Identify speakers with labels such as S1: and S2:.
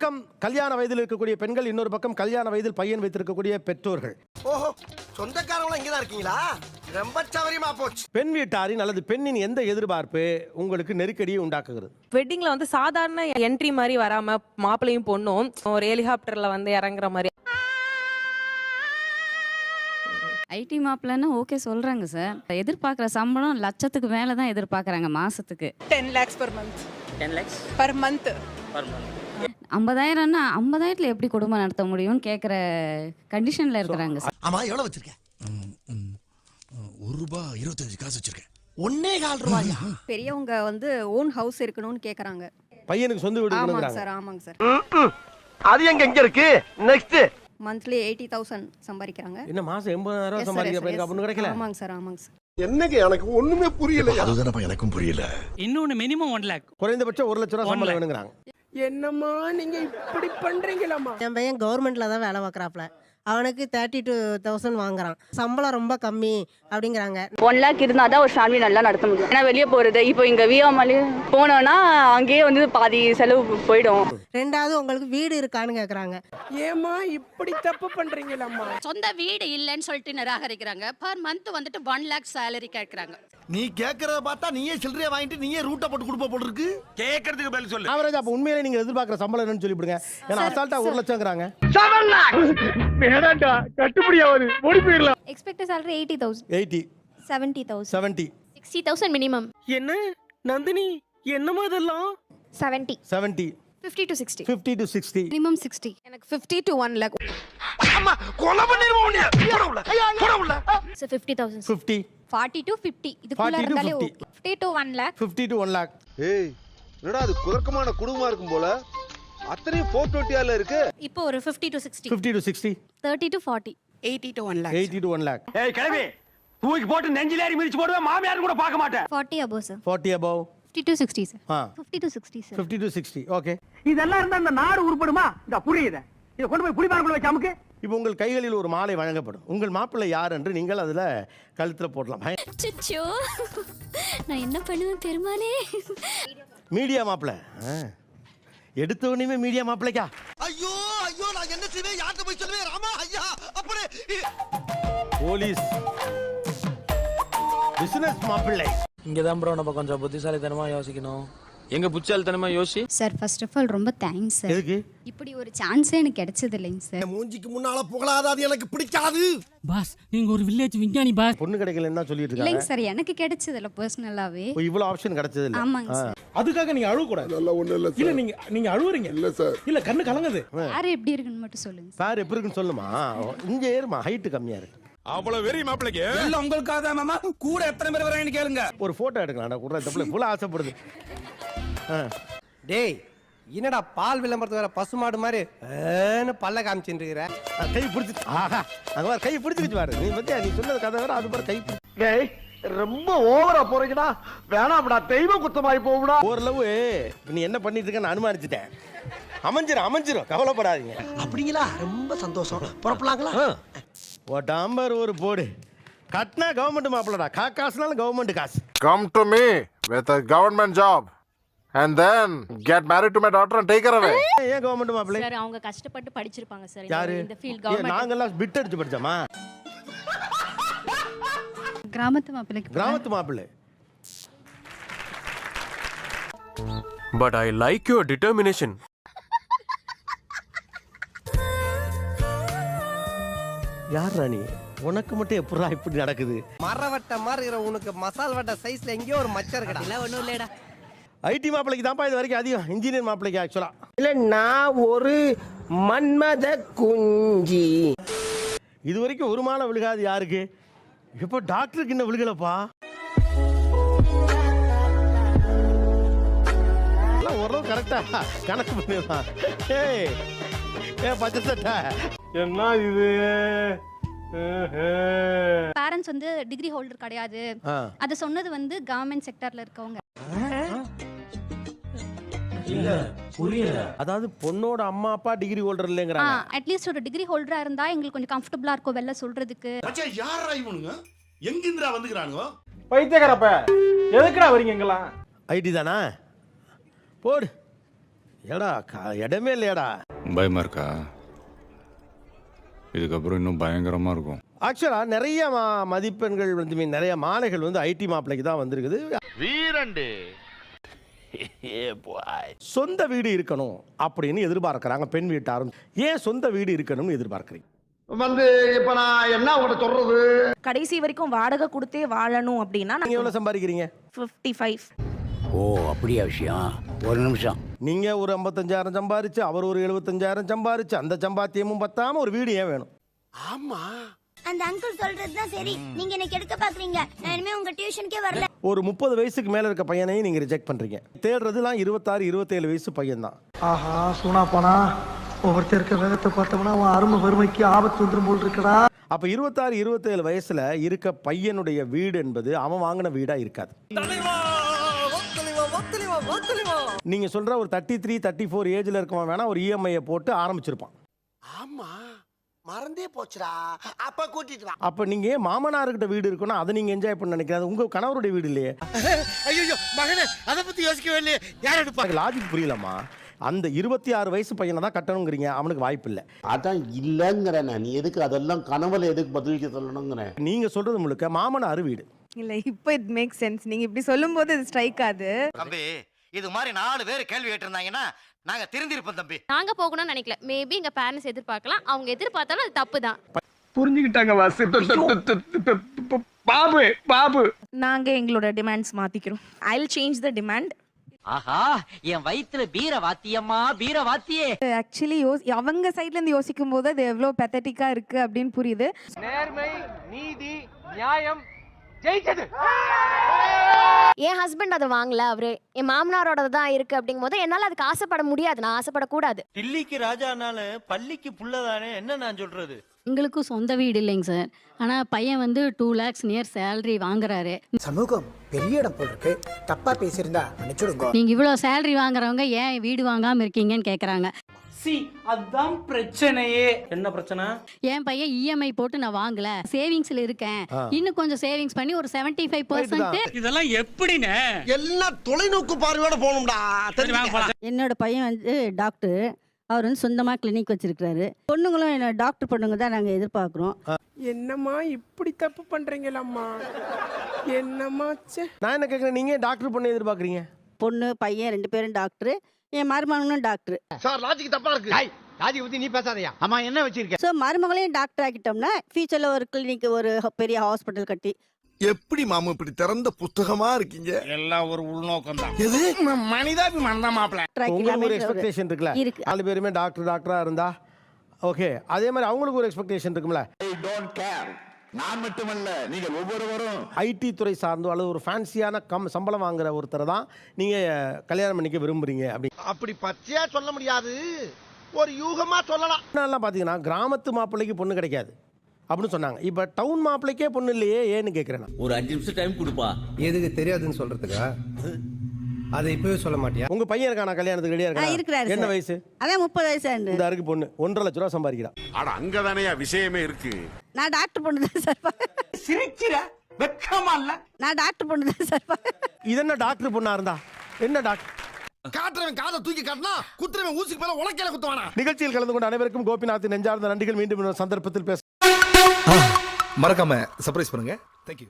S1: பக்கம் கல்யாண வயதில் இருக்கக்கூடிய பெண்கள், இன்னொரு பக்கம் கல்யாண வயதில் பையன் வைத்திருக்கக்கூடிய பெற்றோர்கள்.
S2: ஓஹோ, சொந்தக்காரங்க இங்கதான் இருக்கீங்களா? ரொம்ப சவரியமா போச்சு.
S1: பெண் வீட்டாரின் அல்லது பெண்ணின் எந்த எதிர்பார்ப்பு உங்களுக்கு நெருக்கடியை உண்டாக்குகிறது?
S3: வெட்டிங்ல வந்து சாதாரண என்ட்ரி மாதிரி வராம மாப்பிள்ளையும் பொண்ணும் ஒரு ஹெலிகாப்டர்ல வந்து இறங்குற மாதிரி.
S4: ஐடி மாப்பிள்ளன்னு ஓகே சொல்றாங்க சார். எதிர்பார்க்குற சம்பளம் லட்சத்துக்கு மேலே தான் எதிர்பார்க்குறாங்க மாசத்துக்கு.
S5: 10 lakhs per month.
S6: 10 lakhs
S5: Per month.
S6: per month.
S4: 50,000ன்னா 50,000ல எப்படி குடும்பம் நடத்த முடியும்னு கேட்குற கண்டிஷன்ல இருக்கிறாங்க சார்.
S2: ஆமா, எவ்வளவு வச்சிருக்க? ₹1.25 வச்சிருக்கேன். 1.25 ரூபாயா?
S7: பெரியவங்க வந்து ஓன் ஹவுஸ் இருக்கணும்னு கேக்குறாங்க.
S1: பையனுக்கு சொந்த வீடு
S7: ஆமாங்க
S1: வேணும்ங்கறாங்க.
S7: சார், ஆமாங்க சார்.
S2: அது எங்க இருக்கு? நெக்ஸ்ட்
S7: மந்த்லி 80,000 சம்பாதிக்கிறாங்க.
S1: என்ன மாசம் 80,000 சம்பாதிக்கிற பையனுக்கு அப்படி கிடைக்கல?
S7: ஆமாங்க சார், ஆமாங்க சார்.
S2: என்னங்க எனக்கு ஒண்ணுமே புரியல. அதுதானப்பா எனக்கும் புரியல.
S6: இன்னொன்னு மினிமம் 1 lakh.
S1: குறைந்தபட்சம் 1 லட்சம் ரூபாய் சம்பளம் வேணும்ங்கறாங்க.
S5: என்னம்மா நீங்க இப்படி பண்றீங்களாம்மா?
S8: என் பையன் கவர்மெண்ட்ல தான் வேலை பார்க்குறாப்ல. அவனுக்கு 32,000 வாங்குறான். சம்பளம் ரொம்ப கம்மி அப்படிங்கிறாங்க.
S9: 1 lakh இருந்தா தான் ஒரு ஃபேமிலி நல்லா நடத்த முடியும். ஏன்னா வெளியே போறது இப்போ இங்க வியாமலே போனோம்னா அங்கேயே வந்து பாதி செலவு போயிடும்.
S8: ரெண்டாவது உங்களுக்கு வீடு இருக்கான்னு கேட்குறாங்க.
S5: ஏமா இப்படி தப்பு பண்றீங்களாம்மா?
S10: சொந்த வீடு இல்லைன்னு சொல்லிட்டு நிராகரிக்கிறாங்க. பர் மந்த் வந்துட்டு 1 lakh salary கேட்கறாங்க.
S2: நீ கேக்குறத பார்த்தா நீயே சில்லறைய வாங்கிட்டு நீயே ரூட்ட போட்டு கொடுப்ப போல இருக்கு. கேக்குறதுக்கு பதில் சொல்லு.
S1: ஆவரேஜ் அப்ப உண்மையிலே நீங்க எதிர்பார்க்கிற சம்பளம் என்னன்னு சொல்லிடுங்க. ஏன்னா அசால்ட்டா 1 லட்சம்ங்கறாங்க.
S2: 7 lakh. வேண்டாம்டா, கட்டுப்படியாவது. ஓடி போயிரலாம்.
S7: Expected salary 80,000.
S1: 80,
S7: 70,000.
S1: 70,
S7: 60,000 மினிமம்.
S5: என்ன நந்தினி என்னமா இதெல்லாம்?
S7: 70.
S1: 70,
S7: 50 to 60.
S1: 50 to 60.
S7: மினிமம் 60.
S3: எனக்கு 50 to 1 lakh.
S2: அம்மா கொலை பண்ணிடுவோம் உன்னை. போட உள்ள. போட உள்ள.
S7: So 50,000.
S1: 50,
S7: 40 to 50. இதுக்குள்ள
S1: 40 to
S7: இருந்தாலே
S1: 50.
S7: 50 to 1 lakh.
S1: 50 to 1 lakh.
S11: ஏய், என்னடா அது குதர்க்கமான குடும்பமா இருக்கும் போல. அத்தனையும் 420 இருக்கு.
S7: இப்போ ஒரு 50 to 60.
S1: 50 to 60.
S7: 30 to 40.
S5: 80 to 1 lakh.
S1: 80 to 1 lakh.
S6: ஏய் கிளவி தூக்கி போட்டு நெஞ்சில ஏறி மிதிச்சு போடுவே. மாமியார் கூட பார்க்க மாட்டேன்.
S7: 40 above sir.
S1: 40 above.
S7: 50 to 60 sir. 50 to 60 sir.
S1: 50 to 60. Okay.
S6: இதெல்லாம் இருந்தா இந்த நாடு உருப்படுமா? இந்த புரியுது. இத கொண்டு போய் புடிபாரக்குள்ள வச்சு அமுக்கு.
S1: இப்போ உங்கள் கைகளில் ஒரு மாலை வழங்கப்படும். உங்கள் மாப்பிள்ளை யார் என்று நீங்கள் அதுல கழுத்துல போடலாம்.
S7: அச்சச்சோ, நான் என்ன பண்ணுவேன் பெருமாளே?
S1: மீடியா மாப்பிள்ளை. எடுத்த உடனே மீடியா மாப்பிள்ளைக்கா?
S2: ஐயோ ஐயோ, நான் என்ன செய்வேன்? யார்ட்ட போய் சொல்லுவேன்? ராமா ஐயா, அப்படியே
S1: போலீஸ் பிசினஸ் மாப்பிள்ளை.
S6: இங்கதான் ப்ரோ நம்ம கொஞ்சம் புத்திசாலித்தனமா யோசிக்கணும். எங்க புத்திசாலித்தனமா யோசி.
S4: சார் ஃபர்ஸ்ட் ஆஃப் ஆல் ரொம்ப தேங்க்ஸ் சார்.
S1: எதுக்கு?
S4: இப்படி ஒரு சான்ஸே எனக்கு கிடைச்சது இல்லைங்க சார்.
S2: மூஞ்சிக்கு முன்னால புகழாத, அது எனக்கு பிடிக்காது.
S6: பாஸ் நீங்க ஒரு வில்லேஜ் விஞ்ஞானி பாஸ்.
S1: பொண்ணு கிடைக்கலன்னு தான் சொல்லிட்டு
S4: இல்லைங்க
S1: இருக்காங்க.
S4: சார், எனக்கு கிடைச்சது இல்ல பர்சனலாவே.
S1: இவ்வளவு ஆப்ஷன் கிடைச்சது இல்ல.
S4: ஆமாங்க சார்.
S5: அதுக்காக நீங்க அழுவ கூடாது.
S11: நல்லா ஒண்ணு இல்ல
S5: இல்ல
S11: சார்.
S5: நீங்க அழுவுறீங்க.
S11: இல்ல சார்.
S5: இல்ல கண்ணு கலங்குது.
S4: யார் எப்படி இருக்குன்னு மட்டும் சொல்லுங்க சார்.
S1: சார் எப்படி இருக்குன்னு சொல்லுமா? இங்க ஏறுமா, ஹைட் கம்மியா இருக்கு.
S11: அவ்வளவு வெறி மாப்பிளைக்கு.
S6: இல்ல உங்களுக்காக தான் மாமா. கூட எத்தனை பேர் வராங்கன்னு கேளுங்க.
S1: ஒரு போட்டோ எடுக்கலாம். குடுற தப்புல இவ்வளவு ஆசைப்படுது.
S2: டேய், என்னடா பால் விளம்பரத்து வேற பசுமாடு மாதிரி பல்ல காமிச்சுட்டு இருக்கிற?
S1: கை பிடிச்சி, ஆஹா அங்க வர கை பிடிச்சிக்கிச்சு பாரு. நீ பத்தியா நீ சொன்னது கதை வேற, அது பாரு கை.
S2: டேய், ரொம்ப ஓவரா போறீங்கடா. வேணாம்டா, தெய்வ குத்தமாய் போகுடா.
S1: ஓரளவு நீ என்ன பண்ணிட்டு இருக்கன்னு அனுமானிச்சுட்டேன். அமைஞ்சிரும், கவலைப்படாதீங்க.
S2: அப்படிங்களா? ரொம்ப சந்தோஷம். புறப்படலாங்களா?
S1: ஓட்டாம்பர் ஒரு போடு. கட்டினா கவர்மெண்ட் மாப்பிள்ளடா. காசுனாலும் கவர்மெண்ட் காசு.
S11: Come to me with a government job and then get married to my daughter and take her away.
S1: ஏன் கவர்மெண்ட் மாப்பிள்ளை?
S7: சார் அவங்க கஷ்டப்பட்டு படிச்சிருப்பாங்க சார்.
S1: யாரு?
S7: இந்த ஃபீல்ட் கவர்மெண்ட்.
S1: நாங்கெல்லாம் பிட் அடிச்சு படிச்சோமா?
S4: கிராமத்து மாப்பிள்ளைக்கு.
S1: கிராமத்து மாப்பிள்ளை.
S11: But I like your determination.
S1: யார் ராணி? உனக்கு மட்டும் எப்படா இப்படி நடக்குது?
S2: மரவட்ட மாதிரி இருக்கிற உனக்கு மசால் வட்ட சைஸ்ல எங்கேயோ ஒரு மச்சம் இருக்கடா.
S7: இல்ல ஒண்ணும் இல்லடா.
S1: ஐடி மாப்பிள்ளைக்கு தான்ப்பா இது வரைக்கும் அதிகம். இன்ஜினியர் மாப்பிள்ளைக்கு ஆக்சுவலா
S5: இல்ல நான் ஒரு மன்மத குஞ்சி.
S1: இது வரைக்கும் ஒரு மாலை விழுகாது யாருக்கு? இப்போ டாக்டருக்கு இன்னும் விழுகலப்பா. ஓரளவு கரெக்டா கணக்கு பண்ணிடலாம். ஏ பச்சை சட்டை என்ன இது?
S7: பேரண்ட்ஸ் வந்து டிகிரி ஹோல்டர் கிடையாது. அத சொன்னது வந்து கவர்மெண்ட் செக்டார்ல இருக்கவங்க.
S1: அதாவது பொண்ணோட அம்மா அப்பா டிகிரி ஹோல்டர் இல்லைங்கறாங்க.
S7: அட்லீஸ்ட் ஒரு டிகிரி ஹோல்டரா இருந்தா எங்களுக்கு கொஞ்சம் கம்ஃபர்ட்டபிளா இருக்கும் வெல்ல சொல்றதுக்கு.
S2: மச்சான், யாரா இவனுங்க? எங்க இந்திரா வந்துக்கறானுங்க?
S5: பைத்தியக்காரப்ப எதுக்குடா வரீங்க எங்கலாம்?
S1: ஐடி தானா? போடு. ஏடா இடமே இல்லையாடா.
S12: பயமா இருக்கா? இதுக்கப்புறம் இன்னும் பயங்கரமா இருக்கும்.
S1: ஆக்சுவலாக நிறைய மதிப்பெண்கள் வந்து நிறைய மாலைகள் வந்து ஐடி மாப்பிள்ளைக்கு தான் வந்திருக்குது.
S2: வீரண்டு
S1: சொந்த வீடு இருக்கணும் அப்படின்னு எதிர்பார்க்குறாங்க பெண் வீட்டாரும். ஏன் சொந்த வீடு இருக்கணும்னு எதிர்பார்க்குறீங்க?
S2: வந்து இப்ப நான் என்ன உங்கள்கிட்ட சொல்றது?
S3: கடைசி வரைக்கும் வாடகை கொடுத்தே வாழணும் அப்படின்னா
S1: நீங்கள் எவ்வளோ சம்பாதிக்கிறீங்க?
S3: 55.
S5: ஓ அப்படியா விஷயம்? ஒரு நிமிஷம்.
S1: நீங்கள் ஒரு 55,000 சம்பாரிச்சு, அவர் ஒரு 75,000 சம்பாரிச்சு, அந்த சம்பாத்தியமும் பத்தாம ஒரு வீடு ஏன் வேணும்?
S2: ஆமா,
S7: அந்த அங்கிள் சொல்றதுதான் சரி. நீங்க எனக்கு எடுக்க பாக்குறீங்க. நான் இனிமே உங்க டியூஷனுக்கே வரல.
S1: ஒரு 30 வயசுக்கு மேலே இருக்க பையனையும் நீங்கள் ரிஜெக்ட் பண்ணுறீங்க. தேடுறதுலாம் 26, 27 வயசு பையன் தான்.
S5: ஆஹா சூனா போனா ஒவ்வொருத்தர் இருக்க வேகத்தை பார்த்தோம்னா அவன் அருமை வறுமைக்கு ஆபத்து வந்துடும் போல் இருக்கடா.
S1: அப்போ 26, 27 வயசுல இருக்க பையனுடைய வீடு என்பது அவன் வாங்கின வீடா இருக்காது. நீங்க சொல்ற ஒரு 33, 34 ஏஜ்ல இருக்கவன் வேணா ஒரு இஎம்ஐ போட்டு ஆரம்பிச்சிருப்பான்.
S2: ஆமா, மறந்தே போச்சுடா. அப்ப கூட்டிட்டு வா.
S1: அப்ப நீங்க மாமனார்கிட்ட வீடு இருக்குன்னா அதை நீங்க என்ஜாய் பண்ண நினைக்கிறது உங்க கணவருடைய வீடு இல்லையே.
S2: ஐயோ மகனே, அத பத்தி யோசிக்கவே இல்லையே. யார் எடுப்பா?
S1: லாஜிக் புரியலமா? அந்த 26 வயசு பையனை தான் கட்டணுங்கிறீங்க, அவனுக்கு வாய்ப்பு இல்லை.
S5: அதான் இல்லங்கிறேன். நீ எதுக்கு அதெல்லாம் கனவுல எதுக்கு பதிலுக்கு சொல்லணுங்கிறேன்?
S1: நீங்க சொல்றது முழுக்க மாமனார் வீடு
S3: இல்ல இப்போ இட் மேக் சென்ஸ். நீங்க இப்படி சொல்லும்போது இது ஸ்ட்ரைக் ஆகுது.
S2: தம்பி, இது மாதிரி 4 பேர் கேள்வி கேட்டிருந்தாங்கன்னா நாங்க திருந்திருப்போம் தம்பி.
S7: நாங்க போகணும்னு நினைக்கல. மேபி எங்க பேரண்ட்ஸ் எதிர்பார்க்கலாம். அவங்க எதிர்பார்த்தாலும் அது தப்பு தான்.
S5: புரிஞ்சுக்கிட்டாங்க வாசு. பாபு பாபு
S3: நாங்க எங்களோட டிமாண்ட்ஸ் மாத்திக்கிறோம். I will change the demand.
S5: ஆஹா என் வயித்துல பீர வாத்தியம்மா, பீர வாத்தியே.
S3: ஆக்சுவலி அவங்க சைடுல இருந்து யோசிக்கும் போது அது எவ்வளவு பெத்தட்டிக்கா இருக்கு அப்படின்னு புரியுது.
S5: நேர்மை, நீதி, நியாயம் ஜெயிச்சது.
S7: என் ஹஸ்பண்ட் அதை வாங்கல. அவரு என் மாமனாரோட தான் இருக்கு அப்படிங்கும் போது என்னால அதுக்கு ஆசைப்பட முடியாது. நான் ஆசைப்படக்கூடாது.
S6: டில்லிக்கு ராஜானால பள்ளிக்கு புள்ளதானே, என்ன நான் சொல்றது?
S4: எங்களுக்கும் சொந்த வீடு இல்லைங்க சார். ஆனால் பையன் வந்து 2 lakhs நியர் சேலரி வாங்குறாரு.
S5: சமூகம் பெரிய இடம் போல் இருக்கு. தப்பா பேசியிருந்தா மன்னிச்சுடுங்க.
S4: நீங்கள் இவ்வளோ சேலரி வாங்குறவங்க ஏன் வீடு வாங்காமல் இருக்கீங்கன்னு கேட்குறாங்க.
S5: அதான் பிரச்சனையே. என்ன பிரச்சனை?
S4: என் பையன் இஎம்ஐ போட்டு நான் வாங்கல, சேவிங்ஸ்ல இருக்கேன், இன்னும் கொஞ்சம் சேவிங்ஸ் பண்ணி ஒரு 75%.
S5: இதெல்லாம் எப்படின்னு
S2: எல்லாம் தொலைநோக்கு பார்வையோட போகணும்டா.
S8: என்னோட பையன் வந்து டாக்டர். அவர் வந்து சொந்தமாக கிளினிக் வச்சிருக்காரு. பொண்ணுங்களும் என்ன டாக்டர் பொண்ணுங்க தான் நாங்கள் எதிர்பார்க்குறோம்.
S5: என்னம்மா இப்படி தப்பு பண்றீங்களம்மா? என்னம்மா?
S1: நான் என்ன கேட்குறேன், நீங்க டாக்டர் பொண்ணு எதிர்பார்க்குறீங்க?
S8: பொண்ணு பையன் 2 பேரும் டாக்டர். என் மருமகனும் டாக்டர்.
S2: சார் லாஜிக் தப்பா இருக்கு. லாஜிக் பத்தி நீ பேசாதயா. அம்மா என்ன வச்சிருக்க?
S8: ஸோ மருமகளையும் டாக்டர் ஆக்கிட்டோம்னா ஃபியூச்சரில் ஒரு கிளினிக், ஒரு பெரிய ஹாஸ்பிட்டல் கட்டி.
S2: எப்படி மாமா இப்படி திறந்த புத்தகமா இருக்கீங்க?
S5: எல்லாம் ஒரு உள்நோக்கம் தான்.
S2: எது மனிதாபிமானம் தான் மாப்பிள்ள.
S1: உங்களுக்கு ஒரு எக்ஸ்பெக்டேஷன் இருக்குல்ல?
S8: இருக்கு.
S1: 4 பேருமே டாக்டரா இருந்தா ஓகே. அதே மாதிரி அவங்களுக்கு ஒரு எக்ஸ்பெக்டேஷன் இருக்கும்ல.
S11: நான் மட்டுமல்ல, நீங்கள் ஒவ்வொருவரும்
S1: ஐடி துறை சார்ந்தோ அல்லது ஒரு ஃபேன்சியான சம்பளம் வாங்குற ஒருத்தரை தான் நீங்க கல்யாணம் பண்ணிக்க விரும்புறீங்க.
S2: அப்படி பச்சையா சொல்ல முடியாது, ஒரு யூகமா சொல்லலாம்.
S1: எல்லாம் பாத்தீங்கன்னா கிராமத்து மாப்பிள்ளைக்கு பொண்ணு கிடைக்காது அப்படின்னு சொன்னாங்க. இப்ப டவுன் மாப்பிள்ளைக்கே பொண்ணு இல்லையே ஏன்னு கேட்கிறேன்.
S5: ஒரு 5 நிமிஷம் டைம் கொடுப்பா.
S13: எதுக்கு தெரியாதுன்னு சொல்றதுக்கா? அதை இப்பவே சொல்ல மாட்டியா?
S1: உங்க பையன் இருக்கானா கல்யாணத்துக்கு ரெடியா இருக்கா?
S8: இருக்கிறாரு.
S1: என்ன வயசு?
S8: அதான் 30 வயசு.
S1: இந்த அருக்கு பொண்ணு 1.5 லட்ச ரூபா சம்பாதிக்கிறா.
S11: அட அங்கதானே விஷயமே இருக்கு.
S8: நான் டாக்டர் பொண்ணு தான் சார்.
S5: சிரிச்சிர வெக்கமா இல்ல?
S8: நான் டாக்டர் பொண்ணு தான் சார்.
S1: இது என்ன டாக்டர் பொண்ணா இருந்தா என்ன டாக்டர்?
S2: காட்டுறவன் காதை தூக்கி காட்டினா குத்துறவன் ஊசிக்கு மேல உலக்கையில குத்துவானா?
S1: நிகழ்ச்சியில் கலந்து கொண்ட அனைவருக்கும் கோபிநாத் நெஞ்சார்ந்த நன்றிகள். மீண்டும் இன்னொரு சந்தர்ப்பத்தில் பேச
S13: மறக்காம சர்ப்ரைஸ் பண்ணுங்க. தேங்க்யூ.